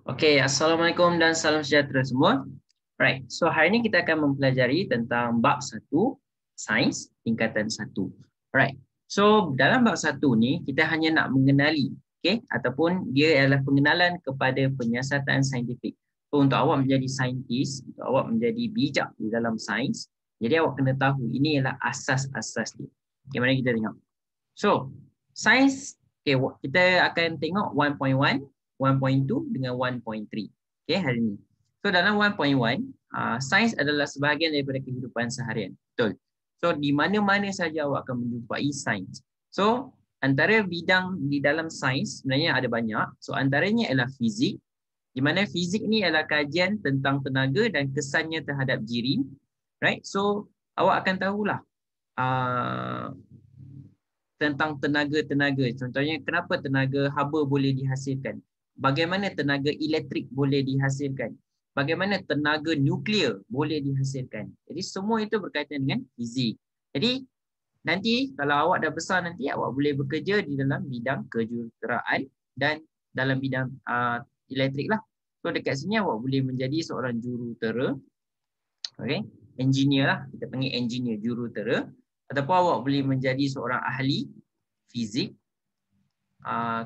Okey, Assalamualaikum dan salam sejahtera semua. Right, so hari ini kita akan mempelajari tentang bab 1, sains tingkatan 1. Right, so dalam bab 1 ni kita hanya nak mengenali, okay, ataupun dia adalah pengenalan kepada penyiasatan saintifik. So untuk awak menjadi saintis, untuk awak menjadi bijak di dalam sains, jadi awak kena tahu ini adalah asas-asas dia. Okay, mari kita tengok. So, sains, okay, kita akan tengok 1.1, 1.2 dengan 1.3. Okay, hari ini. So, dalam 1.1, sains adalah sebahagian daripada kehidupan seharian. Betul. So, di mana-mana saja awak akan menjumpai sains. So, antara bidang di dalam sains sebenarnya ada banyak. So, antaranya adalah fizik, di mana fizik ni adalah kajian tentang tenaga dan kesannya terhadap jirim. Right? So, awak akan tahulah tentang tenaga-tenaga. Contohnya, kenapa tenaga haba boleh dihasilkan? Bagaimana tenaga elektrik boleh dihasilkan? Bagaimana tenaga nuklear boleh dihasilkan? Jadi semua itu berkaitan dengan fizik. Jadi nanti kalau awak dah besar nanti awak boleh bekerja di dalam bidang kejuruteraan dan dalam bidang elektrik lah. So dekat sini awak boleh menjadi seorang jurutera. Okay? Engineer lah. Kita panggil engineer jurutera. Ataupun awak boleh menjadi seorang ahli fizik.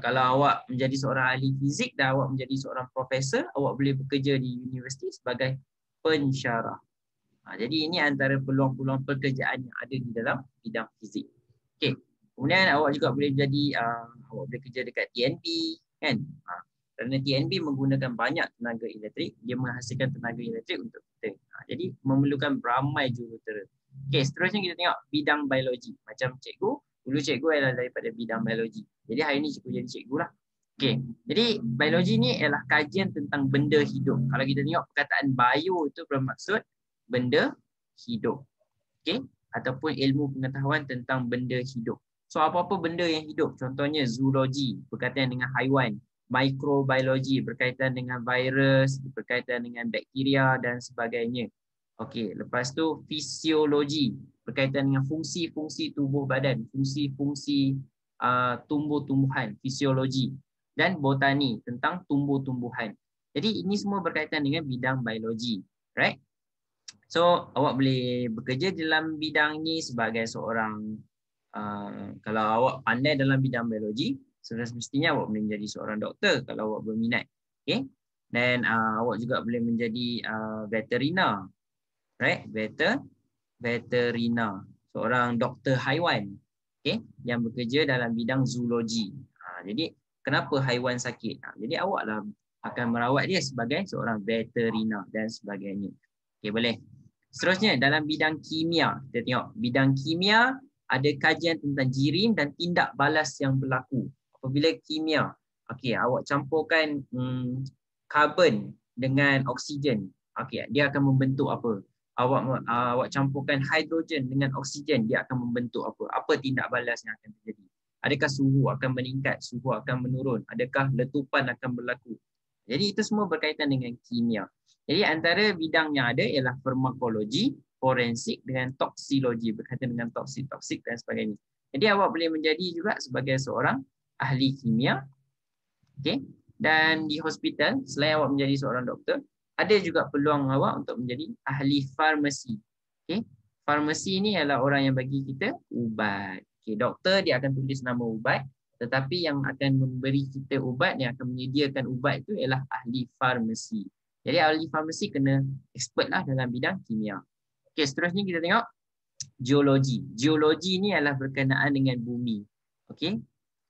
Kalau awak menjadi seorang ahli fizik dan awak menjadi seorang profesor, awak boleh bekerja di universiti sebagai pensyarah. Jadi ini antara peluang-peluang pekerjaan yang ada di dalam bidang fizik. Okay. Kemudian awak juga boleh jadi awak boleh kerja dekat TNB, kan? Kerana TNB menggunakan banyak tenaga elektrik, dia menghasilkan tenaga elektrik untuk kita. Jadi memerlukan ramai jurutera. Okay, seterusnya kita tengok bidang biologi. Macam cikgu, dulu cikgu adalah daripada bidang biologi. Jadi hari ini cikgu jadi cikgu lah. Okay, jadi biologi ni adalah kajian tentang benda hidup. Kalau kita tengok perkataan bio itu bermaksud benda hidup. Okay, ataupun ilmu pengetahuan tentang benda hidup. So apa-apa benda yang hidup, contohnya zoologi berkaitan dengan haiwan, mikrobiologi berkaitan dengan virus, berkaitan dengan bakteria dan sebagainya. Okey, lepas tu fisiologi berkaitan dengan fungsi-fungsi tubuh badan, fungsi-fungsi tumbuh-tumbuhan, fisiologi, dan botani tentang tumbuh-tumbuhan. Jadi ini semua berkaitan dengan bidang biologi, right? So awak boleh bekerja dalam bidang ni sebagai seorang kalau awak pandai dalam bidang biologi, sudah semestinya awak boleh menjadi seorang doktor kalau awak berminat. Okay? Dan awak juga boleh menjadi veterina, right? Veterina, seorang doktor haiwan, okay? Yang bekerja dalam bidang zoologi. Jadi kenapa haiwan sakit? Jadi awaklah akan merawat dia sebagai seorang veterina dan sebagainya. Okay, boleh. Seterusnya dalam bidang kimia, kita tengok bidang kimia ada kajian tentang jirim dan tindak balas yang berlaku apabila kimia. Okey, awak campurkan karbon dengan oksigen. Okey, dia akan membentuk apa? Awak campurkan hidrogen dengan oksigen, dia akan membentuk apa? Apa tindak balas yang akan terjadi? Adakah suhu akan meningkat, suhu akan menurun? Adakah letupan akan berlaku? Jadi itu semua berkaitan dengan kimia. Jadi antara bidang yang ada ialah farmakologi, forensik dengan toksiologi, berkaitan dengan toksik dan sebagainya. Jadi awak boleh menjadi juga sebagai seorang ahli kimia. Okay? Dan di hospital, selain awak menjadi seorang doktor, ada juga peluang awak untuk menjadi ahli farmasi. Okay? Farmasi ini adalah orang yang bagi kita ubat. Okay, doktor dia akan tulis nama ubat, tetapi yang akan memberi kita ubat, yang akan menyediakan ubat itu ialah ahli farmasi. Jadi ahli farmasi kena expert lah dalam bidang kimia. Okay, seterusnya kita tengok geologi. Geologi ni adalah berkenaan dengan bumi. Okay.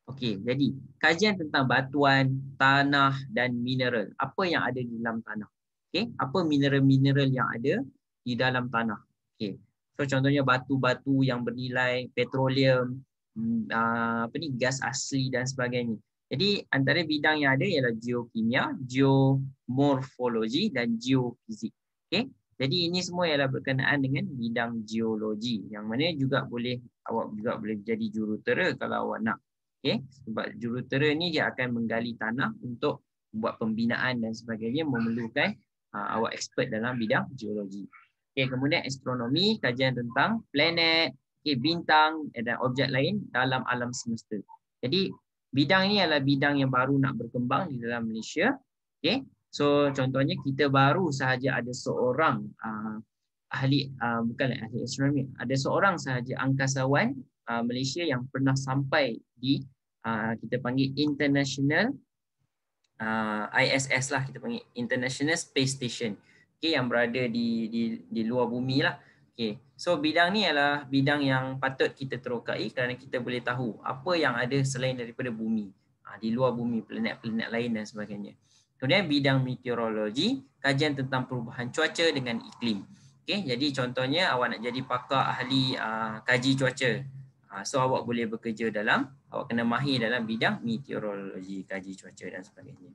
Okey, jadi kajian tentang batuan, tanah dan mineral. Apa yang ada di dalam tanah? Okey, apa mineral-mineral yang ada di dalam tanah? Okey. So contohnya batu-batu yang bernilai, petroleum, gas asli dan sebagainya. Jadi antara bidang yang ada ialah geokimia, geomorfologi dan geofizik. Okey. Jadi ini semua ialah berkenaan dengan bidang geologi, yang mana juga awak juga boleh jadi jurutera kalau awak nak. Okay? Sebab jurutera ni dia akan menggali tanah untuk buat pembinaan dan sebagainya, memerlukan awak expert dalam bidang geologi. Okay, kemudian astronomi, kajian tentang planet, bintang dan objek lain dalam alam semesta. Jadi bidang ini adalah bidang yang baru nak berkembang di dalam Malaysia. Okay? So contohnya kita baru sahaja ada seorang bukanlah ahli astronomi, ada seorang sahaja angkasawan Malaysia yang pernah sampai di kita panggil international ISS lah, kita panggil International Space Station, okay, yang berada di luar bumi lah. Okay. So bidang ni adalah bidang yang patut kita terokai kerana kita boleh tahu apa yang ada selain daripada bumi, di luar bumi, planet-planet lain dan sebagainya. Kemudian bidang meteorologi, kajian tentang perubahan cuaca dengan iklim. Okay, jadi contohnya awak nak jadi pakar ahli kaji cuaca. So awak boleh bekerja awak kena mahir dalam bidang meteorologi, kaji cuaca dan sebagainya.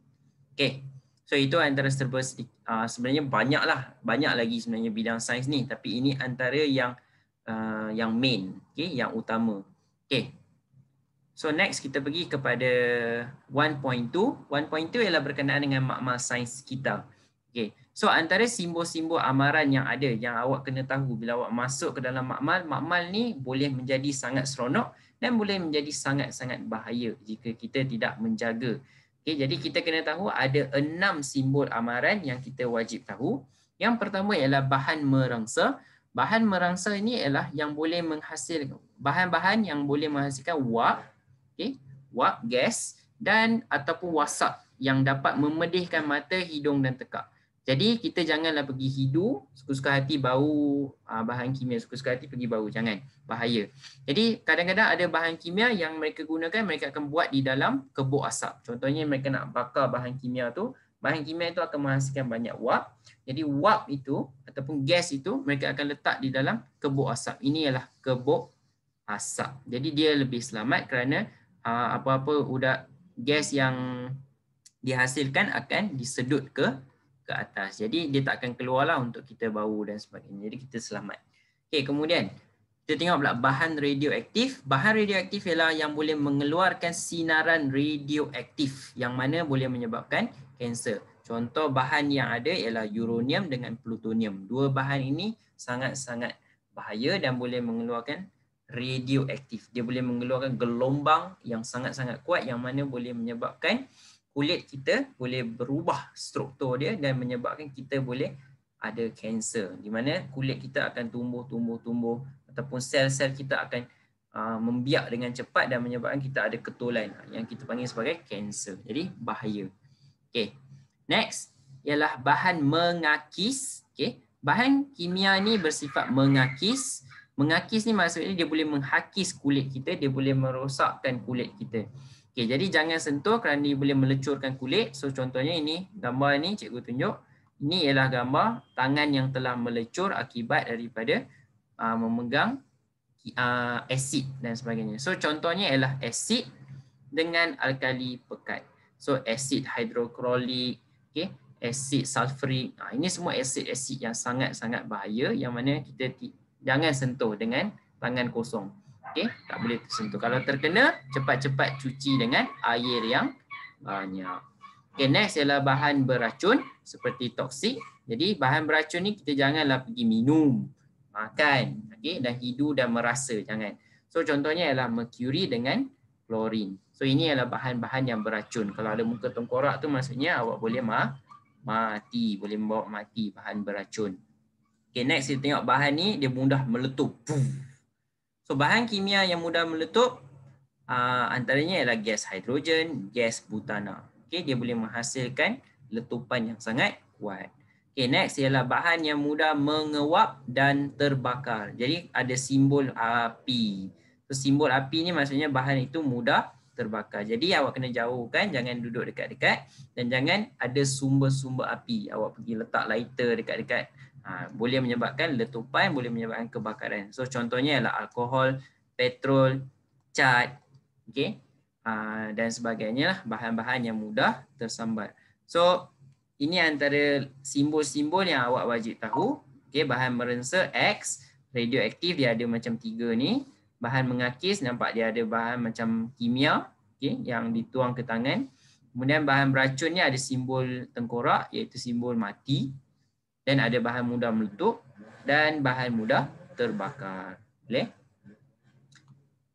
Okay, so itu antara sebenarnya banyak lagi sebenarnya bidang sains ni, tapi ini antara yang main, okay, yang utama. Okay, so next kita pergi kepada 1.2. 1.2 ialah berkenaan dengan makmal sains kita. Okay, so antara simbol-simbol amaran yang ada yang awak kena tahu bila awak masuk ke dalam makmal ni boleh menjadi sangat seronok dan boleh menjadi sangat-sangat bahaya jika kita tidak menjaga. Okay, jadi kita kena tahu ada 6 simbol amaran yang kita wajib tahu. Yang pertama ialah bahan merangsa. Bahan merangsa ini ialah yang boleh menghasilkan bahan-bahan yang boleh menghasilkan wap, okay, wap, gas dan ataupun wasap yang dapat memedihkan mata, hidung dan tekak. Jadi kita janganlah pergi hidu, suka-suka hati bau bahan kimia, suka-suka hati pergi bau, jangan, bahaya. Jadi kadang-kadang ada bahan kimia yang mereka gunakan, mereka akan buat di dalam kebok asap. Contohnya mereka nak bakar bahan kimia tu, bahan kimia itu akan menghasilkan banyak wap. Jadi wap itu ataupun gas itu mereka akan letak di dalam kebok asap. Ini ialah kebok asap. Jadi dia lebih selamat kerana apa-apa udah gas yang dihasilkan akan disedut ke atas. Jadi dia tak akan keluarlah untuk kita bau dan sebagainya. Jadi kita selamat. Okey, kemudian kita tengok pula bahan radioaktif. Bahan radioaktif ialah yang boleh mengeluarkan sinaran radioaktif yang mana boleh menyebabkan kanser. Contoh bahan yang ada ialah uranium dengan plutonium. Dua bahan ini sangat-sangat bahaya dan boleh mengeluarkan radioaktif. Dia boleh mengeluarkan gelombang yang sangat-sangat kuat yang mana boleh menyebabkan kulit kita boleh berubah struktur dia dan menyebabkan kita boleh ada kanser, di mana kulit kita akan tumbuh ataupun sel-sel kita akan membiak dengan cepat dan menyebabkan kita ada ketulan yang kita panggil sebagai kanser. Jadi bahaya. Okay. Next ialah bahan mengakis. Okay. Bahan kimia ni bersifat mengakis. Mengakis ni maksudnya dia boleh menghakis kulit kita, dia boleh merosakkan kulit kita. Okay, jadi jangan sentuh kerana dia boleh melecurkan kulit. So contohnya ini, gambar ni cikgu tunjuk. Ini ialah gambar tangan yang telah melecur akibat daripada memegang asid dan sebagainya. So contohnya ialah asid dengan alkali pekat. So asid hidroklorik, okay, asid sulfurik. Ini semua asid-asid yang sangat-sangat bahaya yang mana kita jangan sentuh dengan tangan kosong. Okay, tak boleh tersentuh. Kalau terkena, cepat-cepat cuci dengan air yang banyak. Okay, next ialah bahan beracun seperti toksik. Jadi bahan beracun ni kita janganlah pergi minum, makan, okay, dan hidu dan merasa, jangan. So contohnya ialah merkuri dengan klorin. So ini adalah bahan-bahan yang beracun. Kalau ada muka tengkorak tu maksudnya awak boleh mati, boleh membawa mati bahan beracun. Okay, next kita tengok bahan ni dia mudah meletup. So bahan kimia yang mudah meletup antaranya ialah gas hidrogen, gas butana. Okay, dia boleh menghasilkan letupan yang sangat kuat. Okay, next ialah bahan yang mudah mengewap dan terbakar. Jadi ada simbol api. So simbol api ni maksudnya bahan itu mudah terbakar. Jadi awak kena jauhkan, jangan duduk dekat-dekat dan jangan ada sumber-sumber api. Awak pergi letak lighter dekat-dekat. Boleh menyebabkan letupan, boleh menyebabkan kebakaran. So contohnya ialah alkohol, petrol, cat, okay, dan sebagainya lah, bahan-bahan yang mudah tersambar. So ini antara simbol-simbol yang awak wajib tahu. Okay, bahan merengsa X, radioaktif dia ada macam 3 ni. Bahan mengakis nampak dia ada bahan macam kimia, okay, yang dituang ke tangan. Kemudian bahan beracun ni ada simbol tengkorak iaitu simbol mati. Dan ada bahan mudah meletup dan bahan mudah terbakar. Boleh?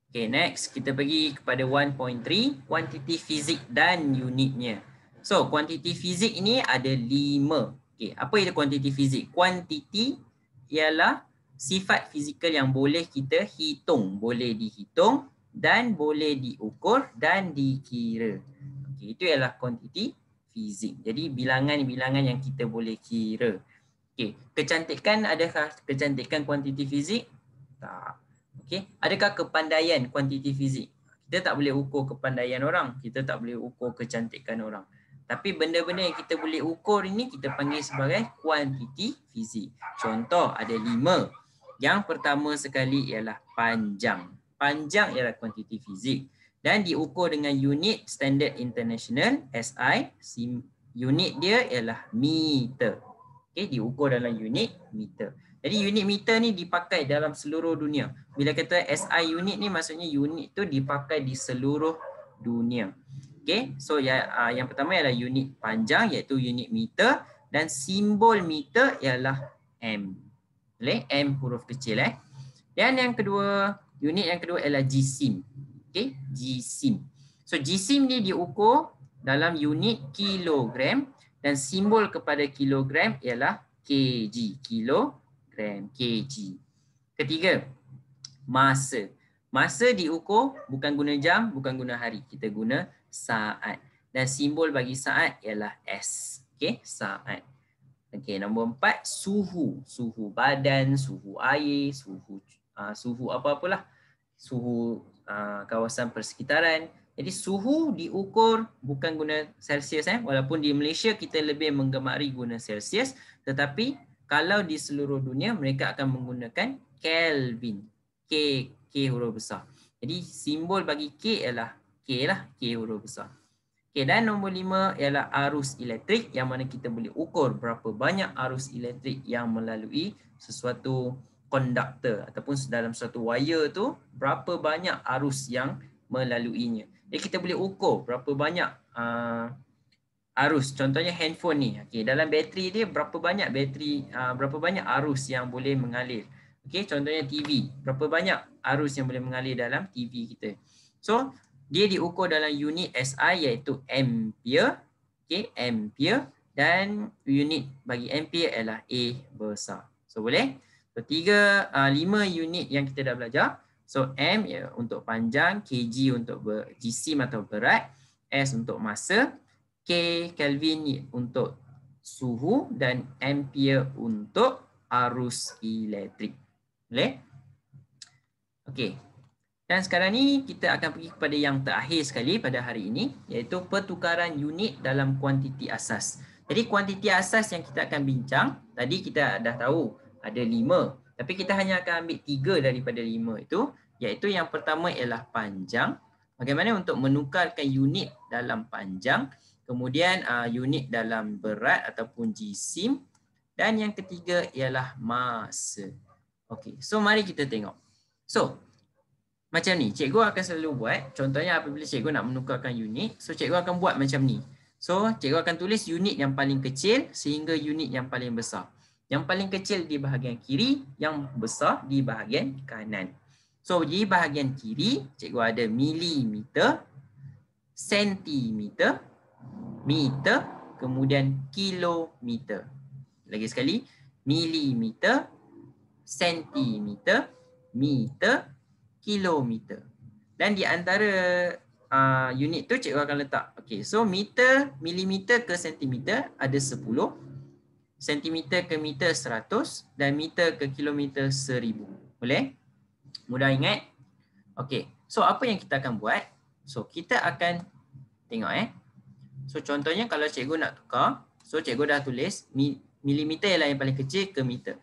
Okay, next kita pergi kepada 1.3, kuantiti fizik dan unitnya. So, kuantiti fizik ini ada 5. Okey, apa itu kuantiti fizik? Kuantiti ialah sifat fizikal yang boleh kita hitung, boleh dihitung dan boleh diukur dan dikira. Okey, itu ialah kuantiti fizik. Jadi bilangan-bilangan yang kita boleh kira. Okey, kecantikan, adakah kecantikan kuantiti fizik? Tak. Okey, adakah kepandaian kuantiti fizik? Kita tak boleh ukur kepandaian orang, kita tak boleh ukur kecantikan orang. Tapi benda-benda yang kita boleh ukur ini kita panggil sebagai kuantiti fizik. Contoh ada 5. Yang pertama sekali ialah panjang. Panjang ialah kuantiti fizik dan diukur dengan unit standard international SI. Unit dia ialah meter. Okey, diukur dalam unit meter. Jadi unit meter ni dipakai dalam seluruh dunia. Bila kata SI unit ni maksudnya unit tu dipakai di seluruh dunia. Okey, so yang pertama ialah unit panjang iaitu unit meter dan simbol meter ialah M. Boleh? M huruf kecil Dan yang kedua, unit yang kedua ialah GSIM. Okey, GSIM. So GSIM ni diukur dalam unit kilogram dan simbol kepada kilogram ialah kg. Kilogram, kg. Ketiga, masa. Masa diukur bukan guna jam, bukan guna hari. Kita guna saat. Dan simbol bagi saat ialah S. Okey, saat. Okey, nombor 4, suhu. Suhu badan, suhu air, suhu apa-apalah. Suhu kawasan persekitaran. Jadi suhu diukur bukan guna Celsius walaupun di Malaysia kita lebih menggemari guna Celsius, tetapi kalau di seluruh dunia mereka akan menggunakan Kelvin. K huruf besar. Jadi simbol bagi K ialah K huruf besar. Okey, dan nombor 5 ialah arus elektrik yang mana kita boleh ukur berapa banyak arus elektrik yang melalui sesuatu konduktor ataupun dalam suatu wire tu berapa banyak arus yang melaluinya. Jadi kita boleh ukur berapa banyak arus. Contohnya handphone ni. Okey, dalam bateri dia berapa banyak arus yang boleh mengalir. Okey, contohnya TV. Berapa banyak arus yang boleh mengalir dalam TV kita. So, dia diukur dalam unit SI iaitu ampere. Okey, ampere dan unit bagi ampere ialah A besar. So, boleh? So, 5 unit yang kita dah belajar. So, M untuk panjang, kg untuk jisim atau berat, S untuk masa, K Kelvin untuk suhu dan ampere untuk arus elektrik. Boleh? Okey. Dan sekarang ni kita akan pergi kepada yang terakhir sekali pada hari ini iaitu pertukaran unit dalam kuantiti asas. Jadi kuantiti asas yang kita akan bincang, tadi kita dah tahu ada 5. Tapi kita hanya akan ambil 3 daripada 5 itu, iaitu yang pertama ialah panjang. Bagaimana untuk menukarkan unit dalam panjang, kemudian unit dalam berat ataupun jisim, dan yang ketiga ialah masa. Okey, so mari kita tengok. So, macam ni, cikgu akan selalu buat, contohnya apabila cikgu nak menukarkan unit, so cikgu akan buat macam ni. So, cikgu akan tulis unit yang paling kecil sehingga unit yang paling besar. Yang paling kecil di bahagian kiri, yang besar di bahagian kanan. So, di bahagian kiri, cikgu ada milimeter, sentimeter, meter, kemudian kilometer. Lagi sekali, milimeter, sentimeter, meter, kilometer. Dan di antara unit tu cikgu akan letak. Okey, so meter, milimeter ke sentimeter ada 10. Sentimeter ke meter 100 dan meter ke kilometer 1000. Boleh? Mudah ingat? Okey. So apa yang kita akan buat? So kita akan tengok So contohnya kalau cikgu nak tukar, so cikgu dah tulis milimeter ialah yang paling kecil ke meter,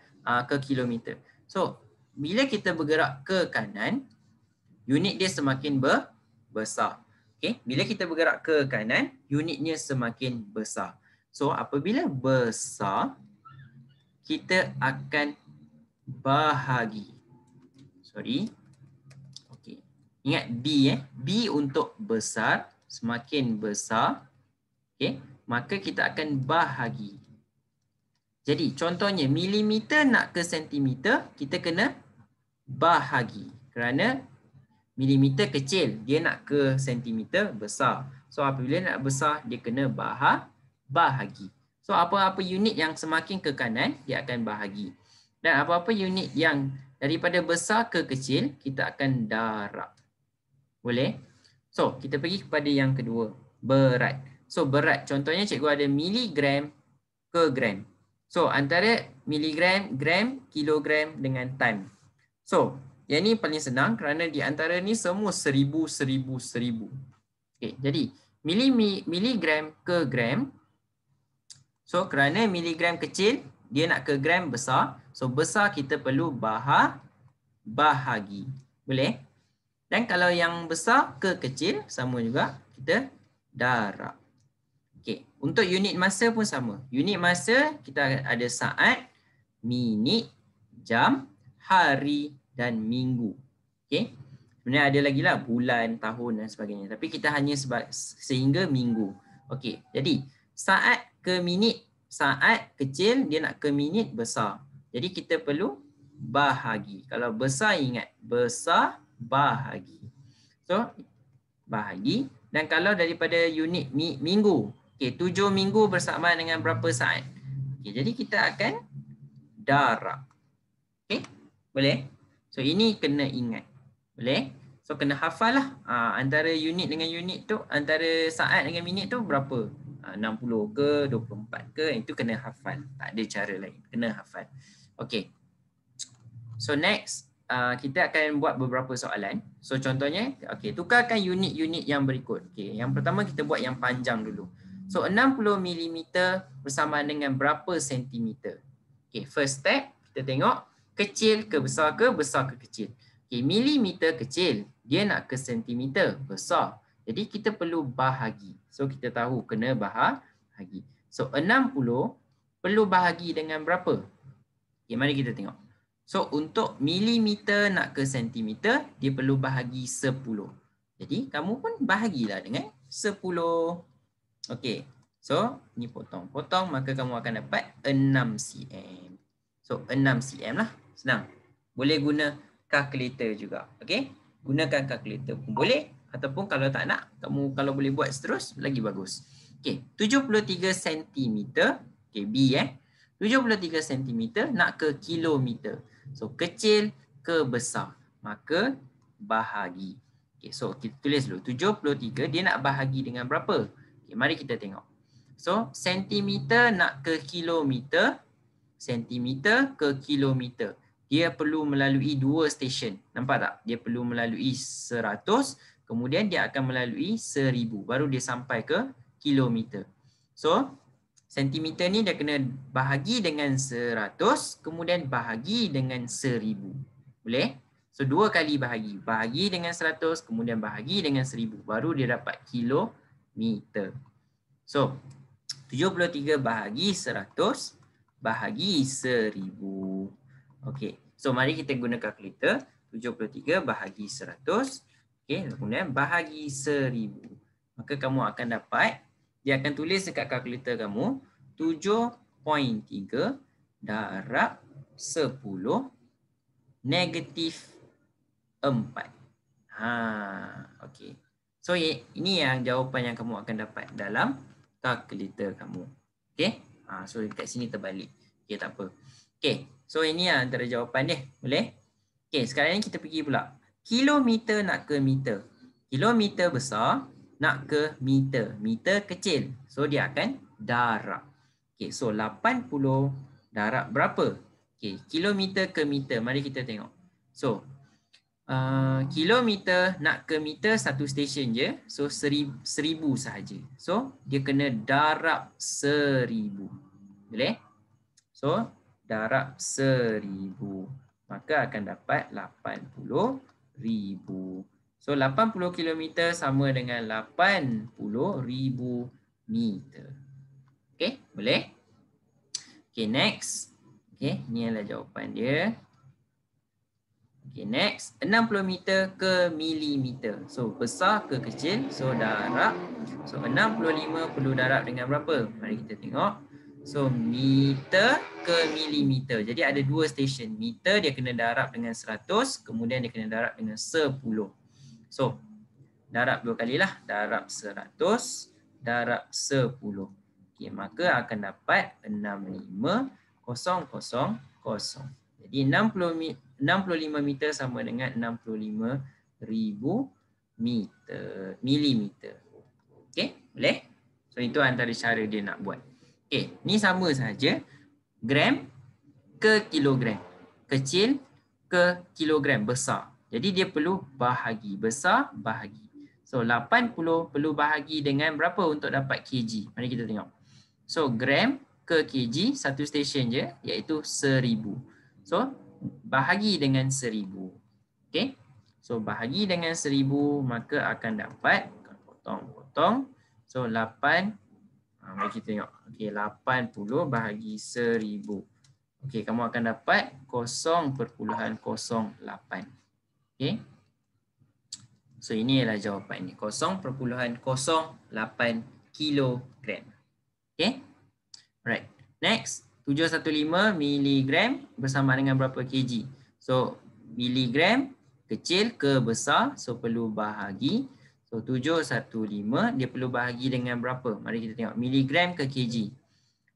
ke kilometer. So bila kita bergerak ke kanan, unit dia semakin besar. Okey, bila kita bergerak ke kanan, unitnya semakin besar. So apabila besar, kita akan bahagi. Okey. Ingat B B untuk besar, semakin besar. Okey, maka kita akan bahagi. Jadi contohnya milimeter nak ke sentimeter, kita kena bahagi. Kerana milimeter kecil, dia nak ke sentimeter besar. So apabila nak besar, dia kena bahagi. So apa-apa unit yang semakin ke kanan, dia akan bahagi. Dan apa-apa unit yang daripada besar ke kecil, kita akan darab. Boleh? So kita pergi kepada yang kedua, berat. So berat, contohnya cikgu ada miligram ke gram. So antara miligram, gram, kilogram dengan tan. So yang ni paling senang kerana di antara ni semua 1000, 1000, 1000. Okay, jadi miligram ke gram. So kerana miligram kecil, dia nak ke gram besar. So besar kita perlu bahagi. Boleh? Dan kalau yang besar ke kecil, sama juga kita darab. Okay. Untuk unit masa pun sama. Unit masa kita ada saat, minit, jam, hari dan minggu. Okay. Sebenarnya ada lagi lah bulan, tahun dan sebagainya. Tapi kita hanya sehingga minggu. Okay. Jadi saat ke minit, saat kecil dia nak ke minit besar. Jadi kita perlu bahagi. Kalau besar ingat, besar bahagi. So bahagi. Dan kalau daripada unit minggu, okay, 7 minggu bersamaan dengan berapa saat? Okay, jadi kita akan darab. Okay, boleh? So ini kena ingat. Boleh? So kena hafal lah. Antara unit dengan unit tu, antara saat dengan minit tu berapa? 60 ke, 24 ke, itu kena hafal. Tak ada cara lain. Kena hafal. Okay. So next, kita akan buat beberapa soalan. So contohnya, okay, tukarkan unit-unit yang berikut. Okay, yang pertama kita buat yang panjang dulu. So 60 mm bersamaan dengan berapa sentimeter? Okay, first step kita tengok kecil ke besar ke kecil. Okay, milimeter kecil, dia nak ke sentimeter besar. Jadi kita perlu bahagi. So kita tahu kena bahagi. So 60 perlu bahagi dengan berapa? Okay, mari kita tengok. So untuk milimeter nak ke sentimeter, dia perlu bahagi 10. Jadi kamu pun bahagilah dengan 10. Okey. So ni potong-potong, maka kamu akan dapat 6 cm. So 6 cm lah. Senang. Boleh guna kalkulator juga. Okey. Gunakan kalkulator pun boleh. Ataupun kalau tak nak, kamu kalau boleh buat seterus, lagi bagus. Okey. 73 cm. Okey, B 73 cm nak ke kilometer. So kecil ke besar, maka bahagi. Okay, so kita tulis dulu 73 dia nak bahagi dengan berapa? Okay, mari kita tengok. So sentimeter nak ke kilometer, sentimeter ke kilometer. Dia perlu melalui 2 stesen. Nampak tak? Dia perlu melalui 100, kemudian dia akan melalui 1000 baru dia sampai ke kilometer. So sentimeter ni dia kena bahagi dengan 100, kemudian bahagi dengan 1000. Boleh? So 2 kali bahagi. Bahagi dengan 100, kemudian bahagi dengan 1000. Baru dia dapat kilometer. So 73 bahagi 100, bahagi 1000. Okey. So mari kita guna kalkulator. 73 bahagi 100. Okey. Kemudian bahagi 1000. Maka kamu akan dapat, dia akan tulis dekat kalkulator kamu 7.3 darab 10 negatif 4. Okey. So ini yang jawapan yang kamu akan dapat dalam kalkulator kamu. Okey. So dekat sini terbalik. Okey, tak apa. Okey. So ini antara jawapan dia. Boleh? Okey, sekarang ni kita pergi pula. Kilometer nak ke meter. Kilometer besar nak ke meter. Meter kecil. So dia akan darab. Okay, so 80 darab berapa? Okay, kilometer ke meter. Mari kita tengok. So kilometer nak ke meter satu stesen je. So 1000 sahaja. So dia kena darab 1000. Boleh? So darab 1000. Maka akan dapat 80,000. So 80 km sama dengan 80,000 meter. Okey, boleh? Okey, next. Okey, ni adalah jawapan dia. Okey, next. 60 meter ke milimeter. So besar ke kecil. So darab. So 65 perlu darab dengan berapa? Mari kita tengok. So meter ke milimeter. Jadi ada 2 stesen. Meter dia kena darab dengan 100. Kemudian dia kena darab dengan 10. So darab 2 kalilah, darab 100 darab 10. Okey, maka akan dapat 65,000. Jadi 65 meter sama dengan 65,000 milimeter. Okey, boleh? So itu antara cara dia nak buat. Okey, ni sama saja gram ke kilogram. Kecil ke kilogram, besar. Jadi dia perlu bahagi, besar bahagi. So 80 perlu bahagi dengan berapa untuk dapat kg? Mari kita tengok. So gram ke kg satu stesen je, iaitu 1000. So bahagi dengan 1000. Okey. So bahagi dengan 1000 maka akan dapat, potong-potong. So 8, mari kita tengok. Okey, 80 bahagi 1000. Okey, kamu akan dapat 0,08. Okey. So ini adalah jawapan ni, 0,08 kilogram. Okey. Alright. Next, 715 miligram bersama dengan berapa kg? So miligram kecil ke besar, so perlu bahagi. So 715 dia perlu bahagi dengan berapa? Mari kita tengok miligram ke kg.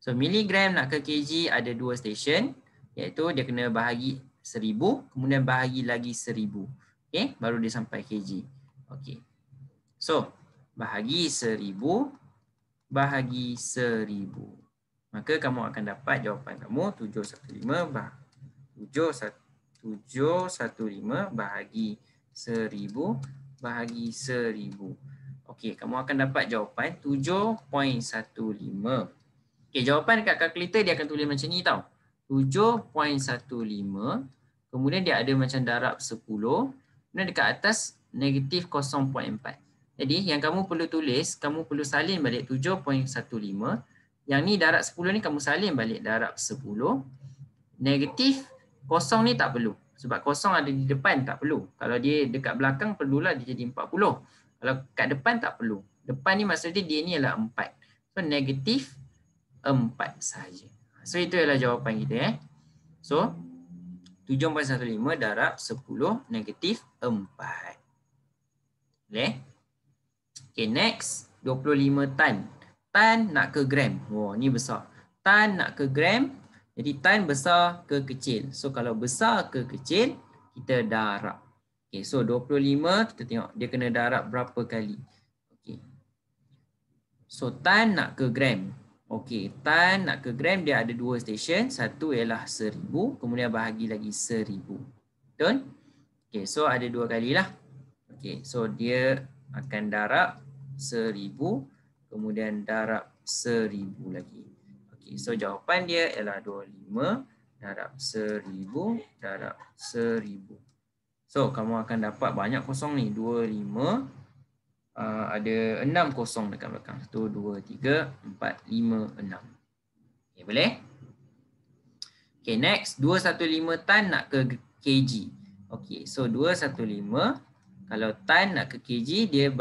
So miligram nak ke kg ada 2 stesen, iaitu dia kena bahagi 1000, kemudian bahagi lagi 1000. Okey, baru dia sampai kg. Okey. So bahagi 1000 bahagi 1000. Maka kamu akan dapat jawapan kamu 715 bahagi 1000 bahagi 1000. Okey, kamu akan dapat jawapan 7.15. Okey, jawapan dekat kalkulator dia akan tulis macam ni tau. 7.15, kemudian dia ada macam darab 10, kemudian dekat atas negatif 0.4. Jadi yang kamu perlu tulis, kamu perlu salin balik 7.15. Yang ni darab 10 ni kamu salin balik darab 10. Negatif kosong ni tak perlu. Sebab kosong ada di depan tak perlu. Kalau dia dekat belakang perlulah dia jadi 40. Kalau kat depan tak perlu. Depan ni maksudnya dia ni adalah 4. So negatif 4 sahaja. So itu adalah jawapan kita. So 7.15 darab 10 negatif 4. Boleh? Okay, next 25 tan. Tan nak ke gram. Oh, ni besar. Tan nak ke gram. Jadi tan besar ke kecil. So kalau besar ke kecil, kita darab. Okay, so 25 kita tengok dia kena darab berapa kali. Okay. So tan nak ke gram. Okey, tan nak ke gram dia ada 2 stesen. Satu ialah 1000, kemudian bahagi lagi 1000. Betul? Okey, so ada 2 kali lah. Okey, so dia akan darab 1000, kemudian darab 1000 lagi. Okey, so jawapan dia ialah 25 darab 1000 darab 1000. So kamu akan dapat banyak kosong ni. 25, ada 6 kosong dekat belakang. 1, 2, 3, 4, 5, 6. Okay, boleh? Okay, next. 215 tan nak ke kg. Okay, so 215. Kalau tan nak ke kg, dia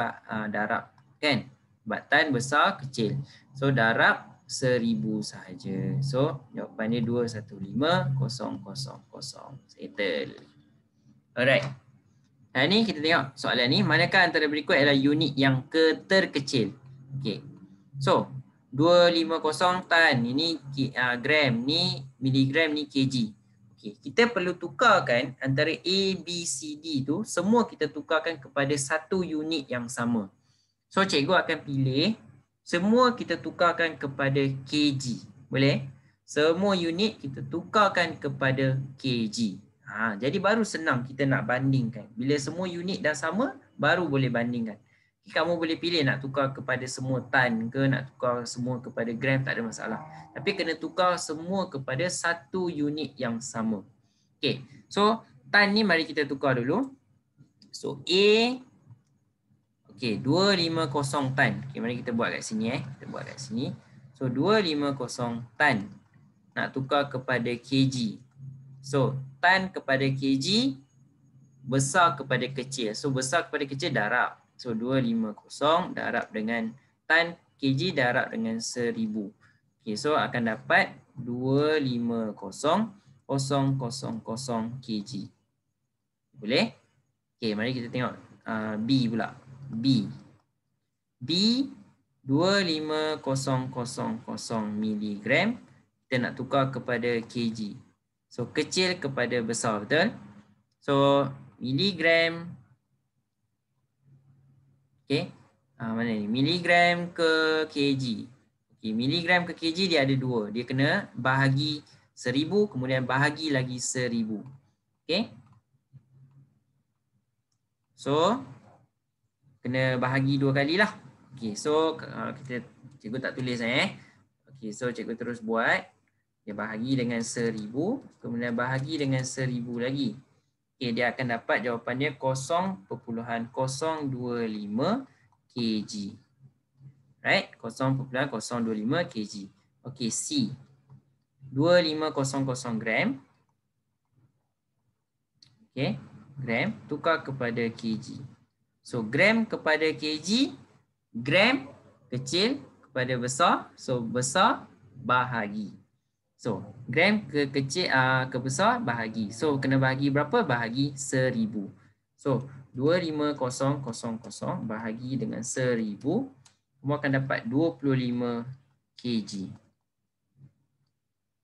darab. Kan? Sebab tan besar, kecil. So, darab 1000 sahaja. So, jawapannya 215,000. Settle. Alright. Nah, ni kita tengok soalan ni. Manakah antara berikut adalah unit yang terkecil? Okay. So, 250 tan. Ini gram. Ni miligram. Ni kg. Okay. Kita perlu tukarkan antara A, B, C, D tu. Semua kita tukarkan kepada satu unit yang sama. So, cikgu akan pilih. Semua kita tukarkan kepada kg. Boleh? Semua unit kita tukarkan kepada kg. Jadi baru senang kita nak bandingkan. Bila semua unit dah sama, baru boleh bandingkan. Kamu boleh pilih nak tukar kepada semua tan ke, nak tukar semua kepada gram, tak ada masalah. Tapi kena tukar semua kepada satu unit yang sama. Okay, so tan ni mari kita tukar dulu. So A, okay, 250 tan. Okay, mari kita buat kat sini. Kita buat kat sini. So 250 tan nak tukar kepada kg. So tan kepada kg, besar kepada kecil. So besar kepada kecil darab. So 250 darab dengan tan kg darab dengan 1000. Okay, so akan dapat 250,000 kg. Boleh? Okay, mari kita tengok B pula. B. B 25000 miligram. Kita nak tukar kepada kg. So kecil kepada besar, betul? So miligram. Okey. Mana ni? Miligram ke kg. Okey, miligram ke kg dia ada dua. Dia kena bahagi 1000 kemudian bahagi lagi 1000. Okey. So kena bahagi dua kali lah. Okey, so kita cikgu tak tulis Okey, so cikgu terus buat. Dia bahagi dengan 1000, kemudian bahagi dengan 1000 lagi. Okey, dia akan dapat jawapan dia 0.025 kg. Right? 0.025 kg. Okey, C. 2500 gram. Okey, gram tukar kepada kg. So gram kepada kg, gram kecil kepada besar, so besar bahagi. So gram ke kecil ke besar bahagi. So kena bahagi berapa? Bahagi 1000. So 25000 bahagi dengan 1000, kamu akan dapat 25 kg.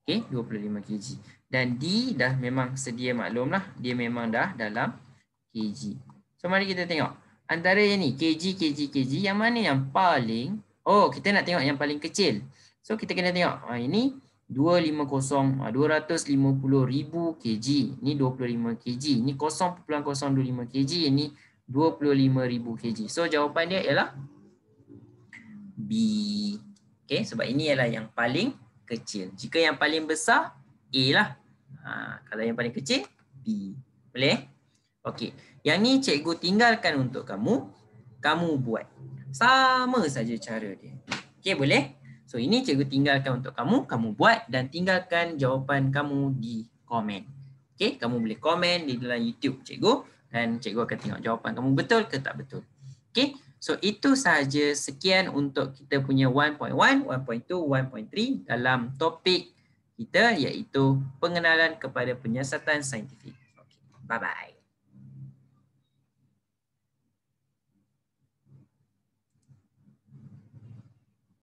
Okey, 25 kg. Dan D dah memang sedia maklum lah, dia memang dah dalam kg. So mari kita tengok. Antara yang ni, kg, yang mana yang paling, kita nak tengok yang paling kecil. So kita kena tengok, ini 250 kg. Ini 25 kg. Ini 0.025 kg. Ini 25,000 kg. So jawapan dia ialah B. Okay, sebab ini ialah yang paling kecil. Jika yang paling besar, A lah. Kalau yang paling kecil, B. Boleh? Okey. Yang ni cikgu tinggalkan untuk kamu. Kamu buat. Sama saja cara dia. Okey, boleh? So, ini cikgu tinggalkan untuk kamu. Kamu buat dan tinggalkan jawapan kamu di komen. Okey, kamu boleh komen di dalam YouTube cikgu. Dan cikgu akan tengok jawapan kamu betul ke tak betul. Okey, so itu sahaja. Sekian untuk kita punya 1.1, 1.2, 1.3 dalam topik kita iaitu pengenalan kepada penyiasatan saintifik. Okay, bye-bye.